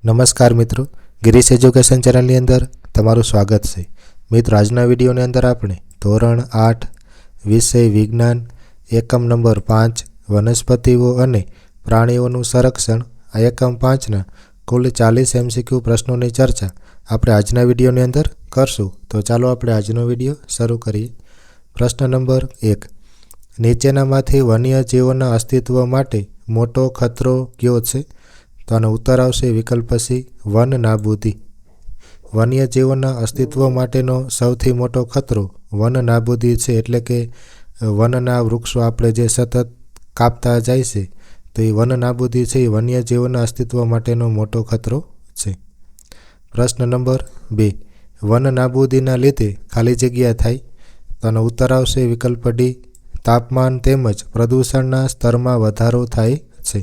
નમસ્કાર મિત્રો, ગિરીશ એજ્યુકેશન ચેનલની અંદર તમારું સ્વાગત છે. મિત્રો, આજના વિડીયોની અંદર આપણે ધોરણ 8 વિષય વિજ્ઞાન એકમ નંબર 5 વનસ્પતિઓ અને પ્રાણીઓનું સંરક્ષણ આ એકમ 5ના કુલ 40 MCQ પ્રશ્નોની ચર્ચા આપણે આજના વિડીયોની અંદર કરશું. તો ચાલો આપણે આજનો વિડીયો શરૂ કરીએ. પ્રશ્ન નંબર 1. નીચેનામાંથી વન્યજીવોના અસ્તિત્વ માટે મોટો ખતરો કયો છે? તો આનો ઉત્તર આવશે વિકલ્પ સી, વન નાબૂદી. વન્યજીવોના અસ્તિત્વ માટેનો સૌથી મોટો ખતરો વન નાબૂદી છે. એટલે કે વનના વૃક્ષો આપણે જે સતત કાપતા જાય છે, તો એ વન નાબૂદી છે, એ વન્યજીવોના અસ્તિત્વ માટેનો મોટો ખતરો છે. પ્રશ્ન નંબર 2. વન નાબૂદીના લીધે ખાલી જગ્યા થાય? તો આનો ઉત્તર આવશે વિકલ્પ ડી, તાપમાન તેમજ પ્રદૂષણના સ્તરમાં વધારો થાય છે.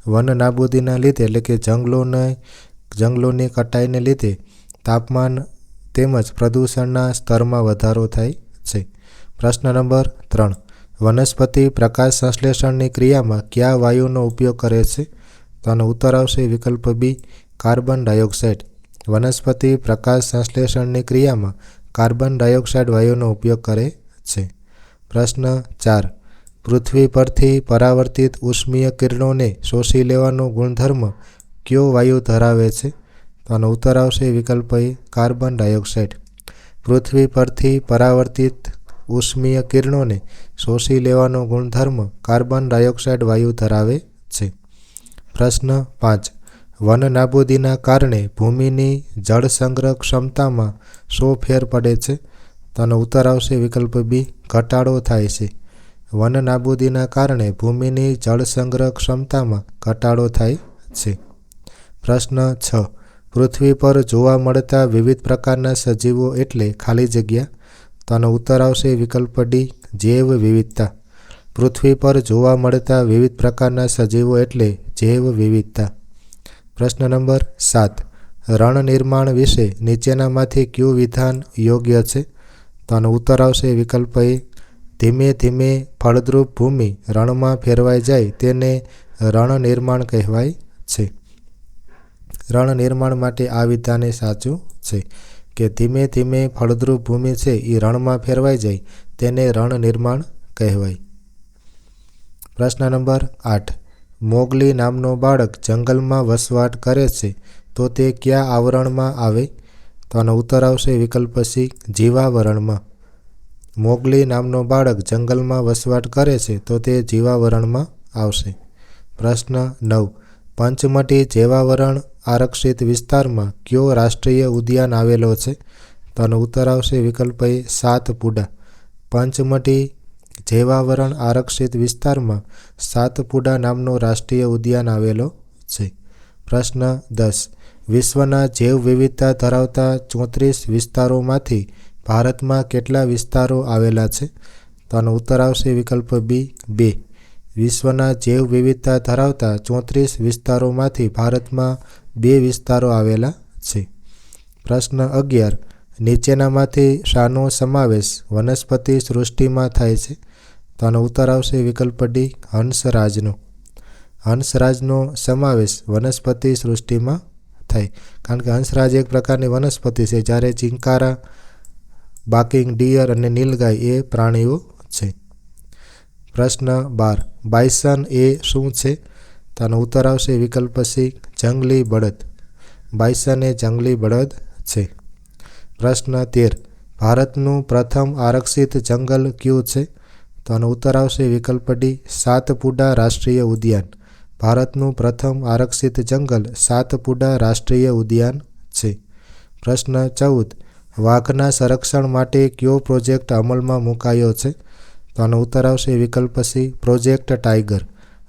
વન નાબૂદીના લીધે એટલે કે જંગલોની કટાઈને લીધે તાપમાન તેમજ પ્રદૂષણના સ્તરમાં વધારો થાય છે. પ્રશ્ન નંબર 3. વનસ્પતિ પ્રકાશ સંશ્લેષણની ક્રિયામાં કયા વાયુનો ઉપયોગ કરે છે? તો આનો ઉત્તર આવશે વિકલ્પ બી, કાર્બન ડાયોક્સાઇડ. વનસ્પતિ પ્રકાશ સંશ્લેષણની ક્રિયામાં કાર્બન ડાયોક્સાઇડ વાયુનો ઉપયોગ કરે છે. પ્રશ્ન 4. પૃથ્વી પરથી પરાવર્તિત ઉષ્મીય કિરણોને શોષી લેવાનો ગુણધર્મ કયો વાયુ ધરાવે છે? તો આનો ઉત્તર આવશે વિકલ્પ એ, કાર્બન ડાયોક્સાઇડ. પૃથ્વી પરથી પરાવર્તિત ઉષ્મીય કિરણોને શોષી લેવાનો ગુણધર્મ કાર્બન ડાયોક્સાઇડ વાયુ ધરાવે છે. પ્રશ્ન 5. વન નાબૂદીના કારણે ભૂમિની જળ સંગ્રહ ક્ષમતામાં શો ફેર પડે છે? તો આનો ઉત્તર આવશે વિકલ્પ બી, ઘટાડો થાય છે. વન નાબૂદીના કારણે ભૂમિની જળ સંગ્રહ ક્ષમતામાં ઘટાડો થાય છે. પ્રશ્ન 6. પૃથ્વી પર જોવા મળતા વિવિધ પ્રકારના સજીવો એટલે ખાલી જગ્યા? તો આનો ઉત્તર આવશે વિકલ્પ ડી, જૈવ વિવિધતા. પૃથ્વી પર જોવા મળતા વિવિધ પ્રકારના સજીવો એટલે જૈવ વિવિધતા. પ્રશ્ન નંબર 7. રણ નિર્માણ વિશે નીચેનામાંથી કયું વિધાન યોગ્ય છે? તો આનો ઉત્તર આવશે વિકલ્પ એ, ધીમે ધીમે ફળદ્રુપ ભૂમિ રણમાં ફેરવાઈ જાય તેને રણ નિર્માણ કહેવાય છે. રણ નિર્માણ માટે આ વિધાન એ સાચું છે કે ધીમે ધીમે ફળદ્રુપ ભૂમિ છે એ રણમાં ફેરવાઈ જાય તેને રણ નિર્માણ કહેવાય. પ્રશ્ન નંબર 8. મોગલી નામનો બાળક જંગલમાં વસવાટ કરે છે તો તે કયા આવરણમાં આવે? તો આનો ઉત્તર આવશે વિકલ્પ સી, જીવાવરણમાં. મોગલી નામનો બાળક જંગલમાં વસવાટ કરે છે તો તે જીવાવરણમાં આવશે. પ્રશ્ન 9. પંચમઢી જીવાવરણ આરક્ષિત વિસ્તારમાં કયો રાષ્ટ્રીય ઉદ્યાન આવેલો છે? તો આનો ઉત્તર આવશે વિકલ્પ એ, સાતપુડા. પંચમઢી જીવાવરણ આરક્ષિત વિસ્તારમાં સાતપુડા નામનો રાષ્ટ્રીય ઉદ્યાન આવેલો છે. પ્રશ્ન 10. વિશ્વના જૈવ વિવિધતા ધરાવતા 34 વિસ્તારોમાંથી ભારતમાં કેટલા વિસ્તારો આવેલા છે? તો આનો ઉત્તર આવશે વિકલ્પ બી, 2. વિશ્વના જૈવ વિવિધતા ધરાવતા 34 વિસ્તારોમાંથી ભારતમાં 2 વિસ્તારો આવેલા છે. પ્રશ્ન 11. નીચેનામાંથી શાનો સમાવેશ વનસ્પતિ સૃષ્ટિમાં થાય છે? તો આનો ઉત્તર આવશે વિકલ્પ ડી, હંસરાજનો. હંસરાજનો સમાવેશ વનસ્પતિ સૃષ્ટિમાં થાય, કારણ કે હંસરાજ એક પ્રકારની વનસ્પતિ છે, જ્યારે ચિંકારા, બાકિંગ ડિયર અને નીલગાય એ પ્રાણીઓ છે. પ્રશ્ન 12. બાયસન એ શું છે? તો આનો ઉત્તર આવશે વિકલ્પ સી, જંગલી બળદ. બાયસન એ જંગલી બળદ છે. પ્રશ્ન 13. ભારતનું પ્રથમ આરક્ષિત જંગલ કયું છે? તો આનો ઉત્તર આવશે વિકલ્પ ડી, સાતપુડા રાષ્ટ્રીય ઉદ્યાન. ભારતનું પ્રથમ આરક્ષિત જંગલ સાતપુડા રાષ્ટ્રીય ઉદ્યાન છે. પ્રશ્ન 14. વાઘના સંરક્ષણ માટે કયો પ્રોજેક્ટ અમલમાં મુકાયો છે? તો આનો ઉત્તર આવશે વિકલ્પ સી, પ્રોજેક્ટ ટાઈગર.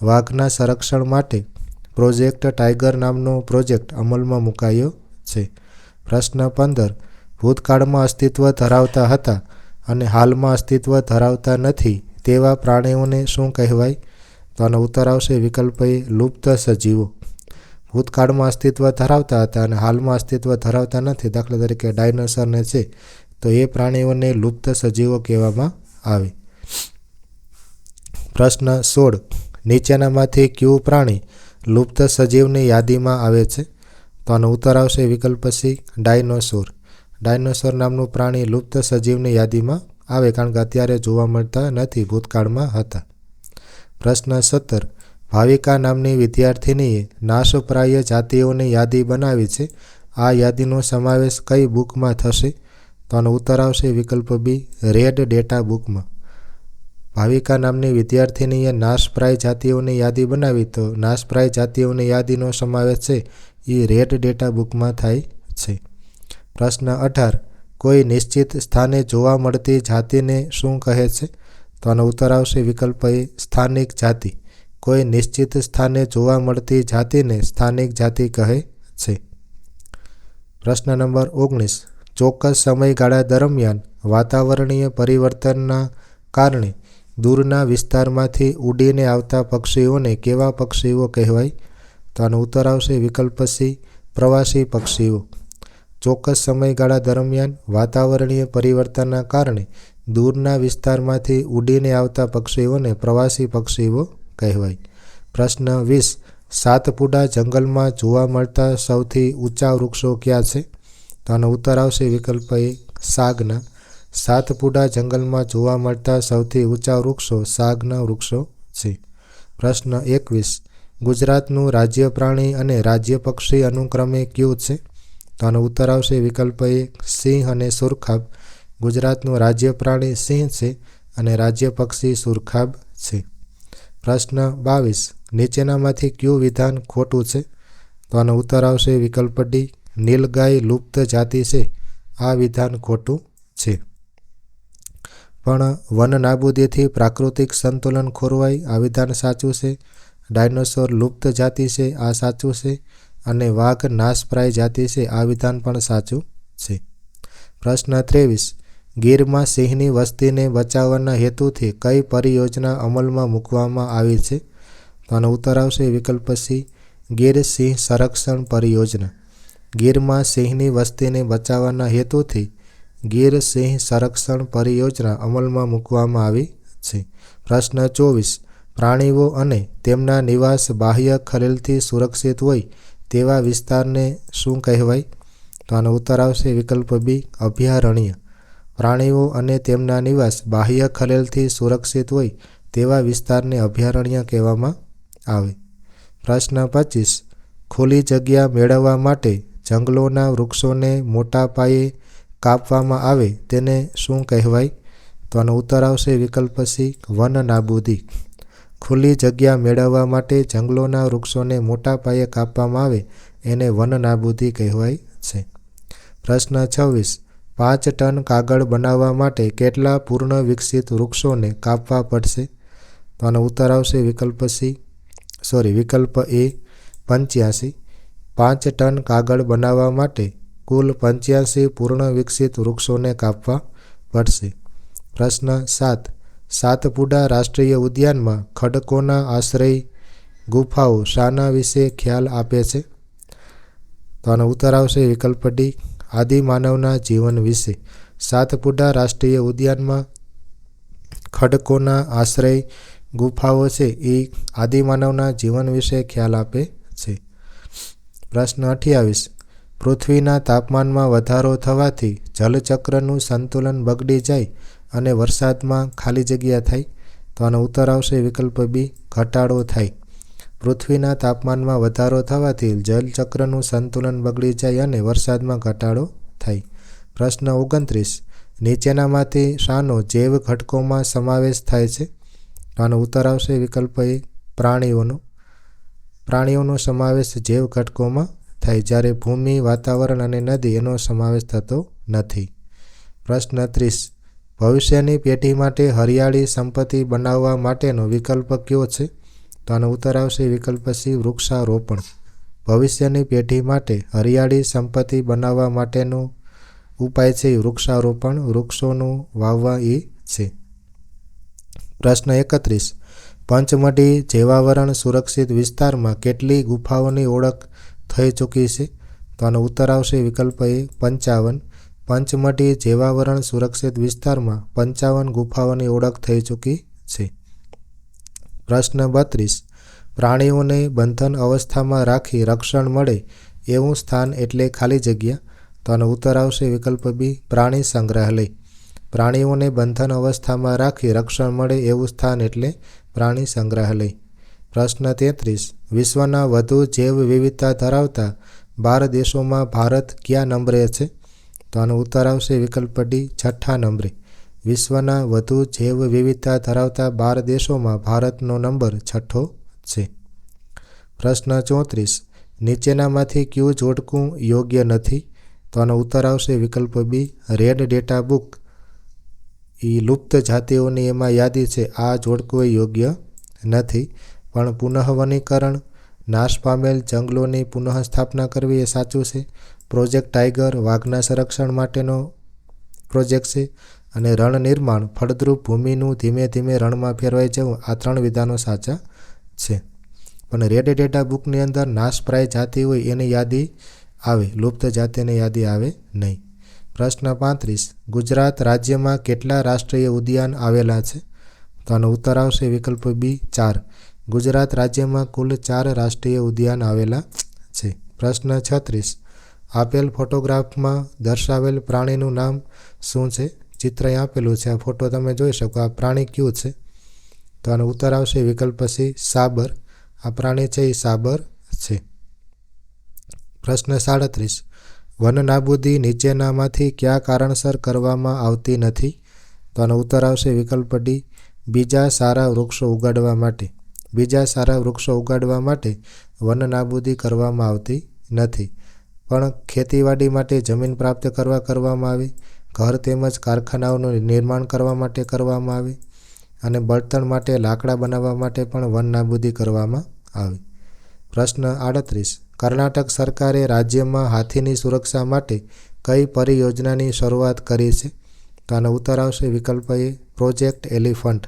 વાઘના સંરક્ષણ માટે પ્રોજેક્ટ ટાઈગર નામનો પ્રોજેક્ટ અમલમાં મુકાયો છે. પ્રશ્ન 15. ભૂતકાળમાં અસ્તિત્વ ધરાવતા હતા અને હાલમાં અસ્તિત્વ ધરાવતા નથી તેવા પ્રાણીઓને શું કહેવાય? તો આનો ઉત્તર આવશે વિકલ્પ એ, લુપ્ત સજીવો. ભૂતકાળમાં અસ્તિત્વ ધરાવતા હતા અને હાલમાં અસ્તિત્વ ધરાવતા નથી, દાખલા તરીકે ડાયનોસરને છે, તો એ પ્રાણીઓને લુપ્ત સજીવો કહેવામાં આવે. પ્રશ્ન 16. નીચેનામાંથી કયું પ્રાણી લુપ્ત સજીવની યાદીમાં આવે છે? તો આનો ઉત્તર આવશે વિકલ્પ સી ડાયનોસોર. ડાયનોસોર નામનું પ્રાણી લુપ્ત સજીવની યાદીમાં આવે કારણ કે અત્યારે જોવા મળતા નથી, ભૂતકાળમાં હતા. પ્રશ્ન 17. ભાવિકા નામની વિદ્યાર્થિનીએ નાશપ્રાય જાતિઓની યાદી બનાવી છે. આ યાદીનો સમાવેશ કઈ બુકમાં થશે? તો આનો ઉત્તર આવશે વિકલ્પ બી રેડ ડેટા બુકમાં. ભાવિકા નામની વિદ્યાર્થિનીએ નાશપ્રાય જાતિઓની યાદી બનાવી, તો નાશપ્રાય જાતિઓની યાદીનો સમાવેશ છે એ રેડ ડેટા બુકમાં થાય છે. પ્રશ્ન 18. કોઈ નિશ્ચિત સ્થાને જોવા મળતી જાતિને શું કહે છે? તો આનો ઉત્તર આવશે વિકલ્પ એ સ્થાનિક જાતિ. કોઈ નિશ્ચિત સ્થાને જોવા મળતી જાતિને સ્થાનિક જાતિ કહે છે. પ્રશ્ન નંબર 19. ચોક્કસ સમયગાળા દરમિયાન વાતાવરણીય પરિવર્તનના કારણે દૂરના વિસ્તારમાંથી ઉડીને આવતા પક્ષીઓને કેવા પક્ષીઓ કહેવાય? તો આનો ઉત્તર આવશે વિકલ્પ સી પ્રવાસી પક્ષીઓ. ચોક્કસ સમયગાળા દરમિયાન વાતાવરણીય પરિવર્તનના કારણે દૂરના વિસ્તારમાંથી ઉડીને આવતા પક્ષીઓને પ્રવાસી પક્ષીઓ કહેવાય. પ્રશ્ન 20. સાતપુડા જંગલમાં જોવા મળતા સૌથી ઊંચા વૃક્ષો ક્યાં છે? તો આનો ઉત્તર આવશે વિકલ્પ એ સાગના. સાતપુડા જંગલમાં જોવા મળતા સૌથી ઊંચા વૃક્ષો સાગના વૃક્ષો છે. પ્રશ્ન 21. ગુજરાતનું રાજ્ય પ્રાણી અને રાજ્ય પક્ષી અનુક્રમે કયું છે? તો આનો ઉત્તર આવશે વિકલ્પ એ સિંહ અને સુરખાબ. ગુજરાતનું રાજ્ય પ્રાણી સિંહ છે અને રાજ્ય પક્ષી સુરખાબ છે. પ્રશ્ન 22. નીચેનામાંથી કયું વિધાન ખોટું છે? તો આનો ઉત્તર આવશે વિકલ્પ ડી નીલગાય લુપ્ત જાતિ છે. આ વિધાન ખોટું છે. પણ વન નાબૂદીથી પ્રાકૃતિક સંતુલન ખોરવાય, આ વિધાન સાચું છે. ડાયનોસોર લુપ્ત જાતિ છે, આ સાચું છે. અને વાઘ નાશપ્રાય જાતિ છે, આ વિધાન પણ સાચું છે. પ્રશ્ન 23. ગીરમાં સિંહની વસ્તીને બચાવવાના હેતુથી કઈ પરિયોજના અમલમાં મૂકવામાં આવી છે? તો આનો ઉત્તર આવશે વિકલ્પ સી ગીર સિંહ સંરક્ષણ પરિયોજના. ગીરમાં સિંહની વસ્તીને બચાવવાના હેતુથી ગીર સિંહ સંરક્ષણ પરિયોજના અમલમાં મૂકવામાં આવી છે. પ્રશ્ન 24. પ્રાણીઓ અને તેમના નિવાસ બાહ્ય ખલેલથી સુરક્ષિત હોય તેવા વિસ્તારને શું કહેવાય? તો આનો ઉત્તર આવશે વિકલ્પ બી અભયારણ્ય. પ્રાણીઓ અને તેમના નિવાસ બાહ્ય ખલેલથી સુરક્ષિત હોય તેવા વિસ્તારને અભયારણ્ય કહેવામાં આવે. પ્રશ્ન 25. ખુલ્લી જગ્યા મેળવવા માટે જંગલોના વૃક્ષોને મોટા પાયે કાપવામાં આવે તેને શું કહેવાય? તો આનો ઉત્તર આવશે વિકલ્પ સી વન નાબૂદી. ખુલ્લી જગ્યા મેળવવા માટે જંગલોના વૃક્ષોને મોટા પાયે કાપવામાં આવે એને વન નાબૂદી કહેવાય છે. પ્રશ્ન 26. 5 ટન કાગળ બનાવવા માટે કેટલા પૂર્ણ વિકસિત વૃક્ષોને કાપવા પડશે? તો આનો ઉત્તર આવશે વિકલ્પ એ 85. 5 ટન કાગળ બનાવવા માટે કુલ 85 પૂર્ણ વિકસિત વૃક્ષોને કાપવા પડશે. પ્રશ્ન 7. સાતપુડા રાષ્ટ્રીય ઉદ્યાનમાં ખડકોના આશ્રય ગુફાઓ શાના વિશે ખ્યાલ આપે છે? તો આનો ઉત્તર આવશે વિકલ્પ ડી આદિમાનવના જીવન વિશે. સાતપુડા રાષ્ટ્રીય ઉદ્યાનમાં ખડકોના આશ્રય ગુફાઓ છે એ આદિમાનવના જીવન વિશે ખ્યાલ આપે છે. પ્રશ્ન 28. પૃથ્વીના તાપમાનમાં વધારો થવાથી જલચક્રનું સંતુલન બગડી જાય અને વરસાદમાં ખાલી જગ્યા થાય? તો આનો ઉત્તર આવશે વિકલ્પ બી ઘટાડો થાય. પૃથ્વીના તાપમાનમાં વધારો થવાથી જલચક્રનું સંતુલન બગડી જાય અને વરસાદમાં ઘટાડો થાય. પ્રશ્ન 29. નીચેનામાંથી શાનો જૈવ ઘટકોમાં સમાવેશ થાય છે? આનો ઉત્તર આવશે વિકલ્પ એ પ્રાણીઓનો. પ્રાણીઓનો સમાવેશ જૈવ ઘટકોમાં થાય, જ્યારે ભૂમિ, વાતાવરણ અને નદી એનો સમાવેશ થતો નથી. પ્રશ્ન 30. ભવિષ્યની પેઢી માટે હરિયાળી સંપત્તિ બનાવવા માટેનો વિકલ્પ કયો છે? તો આનો ઉત્તર આવશે વિકલ્પ સી વૃક્ષારોપણ. ભવિષ્યની પેઢી માટે હરિયાળી સંપત્તિ બનાવવા માટેનો ઉપાય છે વૃક્ષારોપણ, વૃક્ષોનું વાવવા એ છે. પ્રશ્ન 31. પંચમઢી જેવાવરણ સુરક્ષિત વિસ્તારમાં કેટલી ગુફાઓની ઓળખ થઈ ચૂકી છે? તો આનો ઉત્તર આવશે વિકલ્પ એ 55. પંચમઢી જેવાવરણ સુરક્ષિત વિસ્તારમાં 55 ગુફાઓની ઓળખ થઈ ચૂકી છે. પ્રશ્ન 32. પ્રાણીઓને બંધન અવસ્થામાં રાખી રક્ષણ મળે એવું સ્થાન એટલે ખાલી જગ્યા. તો આનો ઉત્તર આવશે વિકલ્પ બી પ્રાણી સંગ્રહાલય. પ્રાણીઓને બંધન અવસ્થામાં રાખી રક્ષણ મળે એવું સ્થાન એટલે પ્રાણી સંગ્રહાલય. પ્રશ્ન 33. વિશ્વના વધુ જૈવ વિવિધતા ધરાવતા 12 દેશોમાં ભારત કયા નંબરે છે? તો આનો ઉત્તર આવશે વિકલ્પ ડી 6થા નંબરે. વિશ્વના વધુ જૈવ વિવિધતા ધરાવતા 12 દેશોમાં ભારતનો નંબર 6થો છે. પ્રશ્ન 34. નીચેનામાંથી કયું જોડકું યોગ્ય નથી? તો આનો ઉત્તર આવશે વિકલ્પ બી રેડ ડેટા બુક. લુપ્ત જાતિઓની એમાં યાદી છે, આ જોડકું યોગ્ય નથી. પણ પુનઃવનીકરણ, નાશ પામેલ જંગલોની પુનઃસ્થાપના કરવી એ સાચું છે. પ્રોજેક્ટ ટાઈગર વાઘના સંરક્ષણ માટેનો પ્રોજેક્ટ છે. અને રણ નિર્માણ, ફળદ્રુપ ભૂમિનું ધીમે ધીમે રણમાં ફેરવાઈ જવું, આ 3 વિધાનો સાચા છે. પણ રેડ ડેટા બુકની અંદર નાશપ્રાય જાતિ હોય એની યાદી આવે, લુપ્ત જાતિની યાદી આવે નહીં. પ્રશ્ન 35. ગુજરાત રાજ્યમાં કેટલા રાષ્ટ્રીય ઉદ્યાન આવેલા છે? તો આનો ઉત્તર આવશે વિકલ્પ બી 4. ગુજરાત રાજ્યમાં કુલ 4 રાષ્ટ્રીય ઉદ્યાન આવેલા છે. પ્રશ્ન 36. આપેલ ફોટોગ્રાફમાં દર્શાવેલ પ્રાણીનું નામ શું છે? ચિત્ર અહીં આપેલું છે, આ ફોટો તમે જોઈ શકો. આ પ્રાણી કયું છે? તો આનો ઉત્તર આવશે વિકલ્પ સી સાબર. આ પ્રાણી છે એ સાબર છે. પ્રશ્ન 37. વન નાબૂદી નીચેનામાંથી કયા કારણસર કરવામાં આવતી નથી? તો આનો ઉત્તર આવશે વિકલ્પ ડી બીજા સારા વૃક્ષો ઉગાડવા માટે. બીજા સારા વૃક્ષો ઉગાડવા માટે વન નાબૂદી કરવામાં આવતી નથી. પણ ખેતીવાડી માટે જમીન પ્રાપ્ત કરવામાં આવે, ઘર તેમજ કારખાનાઓનું નિર્માણ કરવા માટે કરવામાં આવે, અને બળતણ માટે લાકડા બનાવવા માટે પણ વન નાબૂદી કરવામાં આવે. પ્રશ્ન 38. કર્ણાટક સરકારે રાજ્યમાં હાથીની સુરક્ષા માટે કઈ પરિયોજનાની શરૂઆત કરી છે? તો આનો ઉત્તર આવશે વિકલ્પ એ પ્રોજેક્ટ એલિફન્ટ.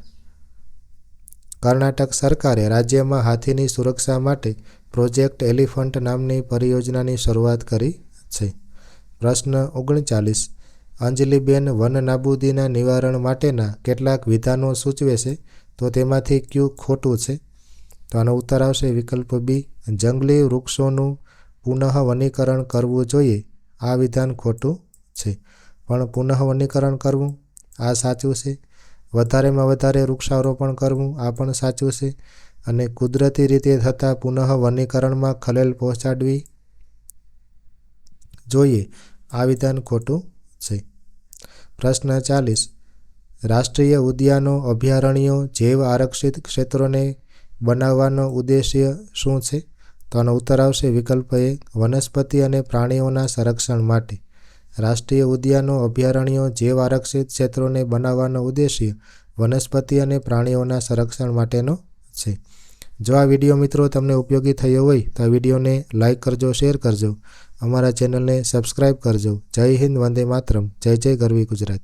કર્ણાટક સરકારે રાજ્યમાં હાથીની સુરક્ષા માટે પ્રોજેક્ટ એલિફન્ટ નામની પરિયોજનાની શરૂઆત કરી છે. પ્રશ્ન 39. અંજલિબેન વન નાબૂદીના નિવારણ માટેના કેટલાક વિધાનો સૂચવે છે, તો તેમાંથી કયું ખોટું છે? તો આનો ઉત્તર આવશે વિકલ્પ બી જંગલી વૃક્ષોનું પુનઃવનીકરણ કરવું જોઈએ. આ વિધાન ખોટું છે. પણ પુનઃવનીકરણ કરવું આ સાચું છે. વધારેમાં વધારે વૃક્ષારોપણ કરવું આ પણ સાચું છે. અને કુદરતી રીતે થતા પુનઃવનીકરણમાં ખલેલ પહોંચાડવી જોઈએ, આ વિધાન ખોટું છે. પ્રશ્ન 40. રાષ્ટ્રીય ઉદ્યાનો, અભયારણ્યો, જૈવ આરક્ષિત ક્ષેત્રોને બનાવવાનો ઉદ્દેશ્ય શું છે? તો આનો ઉત્તર આવશે વિકલ્પ એ વનસ્પતિ અને પ્રાણીઓના સંરક્ષણ માટે. રાષ્ટ્રીય ઉદ્યાનો, અભયારણ્યો, જૈવ આરક્ષિત ક્ષેત્રોને બનાવવાનો ઉદ્દેશ્ય વનસ્પતિ અને પ્રાણીઓના સંરક્ષણ માટેનો છે. જો આ વિડીયો મિત્રો તમને ઉપયોગી થયો હોય તો આ વિડીયોને લાઇક કરજો, શેર કરજો, અમારા ચેનલને સબસ્ક્રાઈબ કરજો. જય હિન્દ, વંદે માતરમ, જય જય ગરવી ગુજરાત.